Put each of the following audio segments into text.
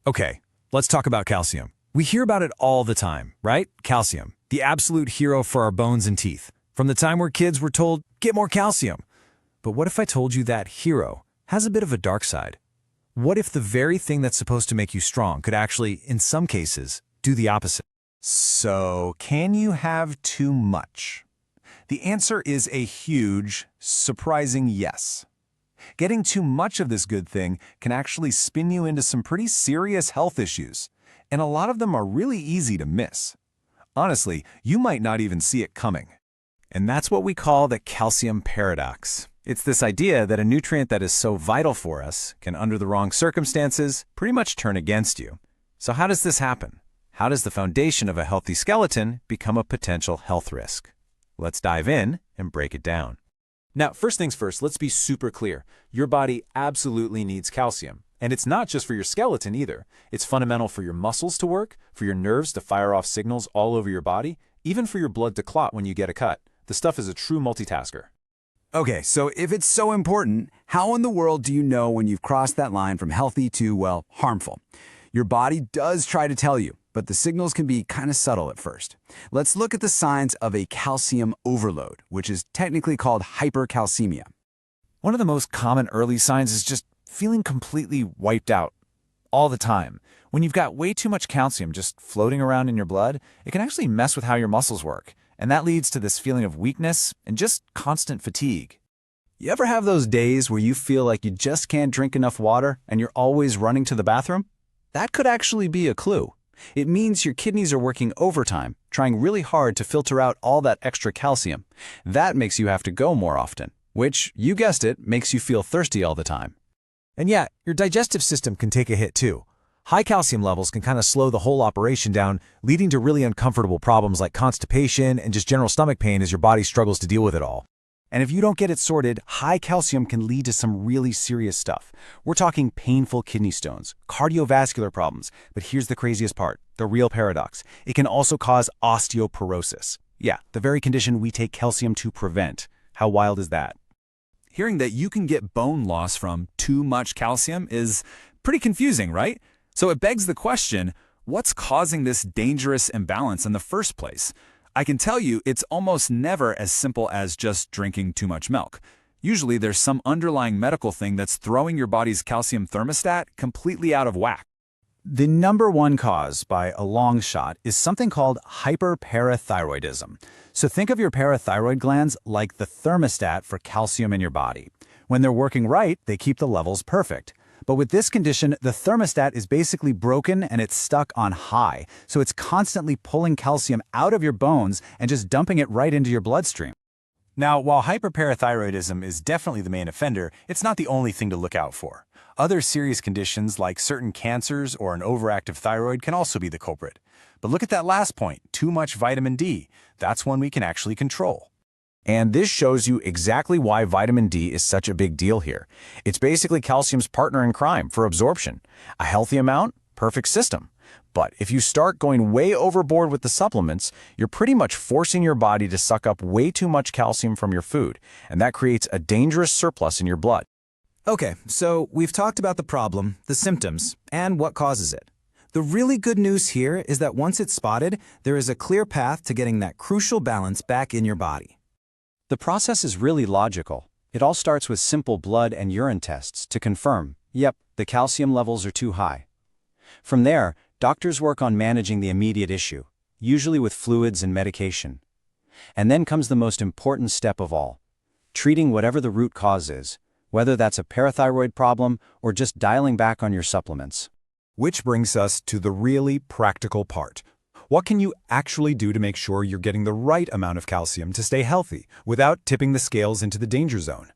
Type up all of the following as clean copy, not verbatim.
Okay, let's talk about calcium. We hear about it all the time, right? Calcium, the absolute hero for our bones and teeth. From the time we're kids, we're told, get more calcium. But what if I told you that hero has a bit of a dark side? What if the very thing that's supposed to make you strong could actually, in some cases, do the opposite? So, can you have too much? The answer is a huge, surprising yes. Getting too much of this good thing can actually spin you into some pretty serious health issues, and a lot of them are really easy to miss. Honestly, you might not even see it coming. And that's what we call the calcium paradox. It's this idea that a nutrient that is so vital for us can, under the wrong circumstances, pretty much turn against you. So how does this happen? How does the foundation of a healthy skeleton become a potential health risk? Let's dive in and break it down. Now, first things first, let's be super clear. Your body absolutely needs calcium. And it's not just for your skeleton either. It's fundamental for your muscles to work, for your nerves to fire off signals all over your body, even for your blood to clot when you get a cut. The stuff is a true multitasker. Okay, so if it's so important, how in the world do you know when you've crossed that line from healthy to, well, harmful? Your body does try to tell you, but the signals can be kind of subtle at first. Let's look at the signs of a calcium overload, which is technically called hypercalcemia. One of the most common early signs is just feeling completely wiped out all the time. When you've got way too much calcium just floating around in your blood, it can actually mess with how your muscles work. And that leads to this feeling of weakness and just constant fatigue. You ever have those days where you feel like you just can't drink enough water and you're always running to the bathroom? That could actually be a clue. It means your kidneys are working overtime, trying really hard to filter out all that extra calcium. That makes you have to go more often, which, you guessed it, makes you feel thirsty all the time. And yeah, your digestive system can take a hit too. High calcium levels can kind of slow the whole operation down, leading to really uncomfortable problems like constipation and just general stomach pain as your body struggles to deal with it all. And if you don't get it sorted, high calcium can lead to some really serious stuff. We're talking painful kidney stones, cardiovascular problems, but here's the craziest part, the real paradox. It can also cause osteoporosis. Yeah, the very condition we take calcium to prevent. How wild is that? Hearing that you can get bone loss from too much calcium is pretty confusing, right? So it begs the question, what's causing this dangerous imbalance in the first place? I can tell you it's almost never as simple as just drinking too much milk. Usually there's some underlying medical thing that's throwing your body's calcium thermostat completely out of whack. The number one cause, by a long shot, is something called hyperparathyroidism. So think of your parathyroid glands like the thermostat for calcium in your body. When they're working right, they keep the levels perfect. But with this condition, the thermostat is basically broken and it's stuck on high, so it's constantly pulling calcium out of your bones and just dumping it right into your bloodstream. Now, while hyperparathyroidism is definitely the main offender, it's not the only thing to look out for. Other serious conditions like certain cancers or an overactive thyroid can also be the culprit. But look at that last point, too much vitamin D. That's one we can actually control. And this shows you exactly why vitamin D is such a big deal here. It's basically calcium's partner in crime for absorption. A healthy amount, perfect system. But if you start going way overboard with the supplements, you're pretty much forcing your body to suck up way too much calcium from your food, and that creates a dangerous surplus in your blood. Okay, so we've talked about the problem, the symptoms, and what causes it. The really good news here is that once it's spotted, there is a clear path to getting that crucial balance back in your body. The process is really logical. It all starts with simple blood and urine tests to confirm, yep, the calcium levels are too high. From there, doctors work on managing the immediate issue, usually with fluids and medication. And then comes the most important step of all, treating whatever the root cause is, whether that's a parathyroid problem or just dialing back on your supplements. Which brings us to the really practical part. What can you actually do to make sure you're getting the right amount of calcium to stay healthy without tipping the scales into the danger zone?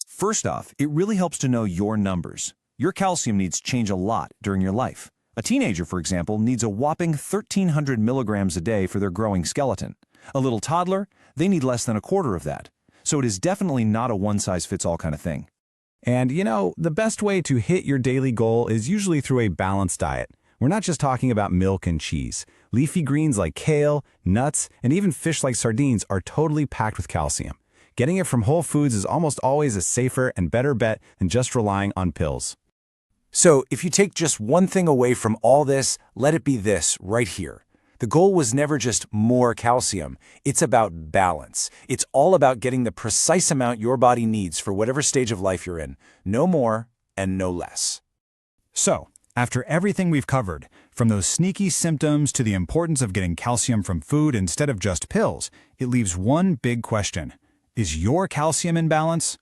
First off, it really helps to know your numbers. Your calcium needs change a lot during your life. A teenager, for example, needs a whopping 1,300 milligrams a day for their growing skeleton. A little toddler, they need less than a quarter of that. So it is definitely not a one-size-fits-all kind of thing. And you know, the best way to hit your daily goal is usually through a balanced diet. We're not just talking about milk and cheese. Leafy greens like kale, nuts, and even fish like sardines are totally packed with calcium. Getting it from whole foods is almost always a safer and better bet than just relying on pills. So if you take just one thing away from all this, let it be this right here. The goal was never just more calcium. It's about balance. It's all about getting the precise amount your body needs for whatever stage of life you're in. No more and no less. So, after everything we've covered, from those sneaky symptoms to the importance of getting calcium from food instead of just pills, it leaves one big question. Is your calcium in balance?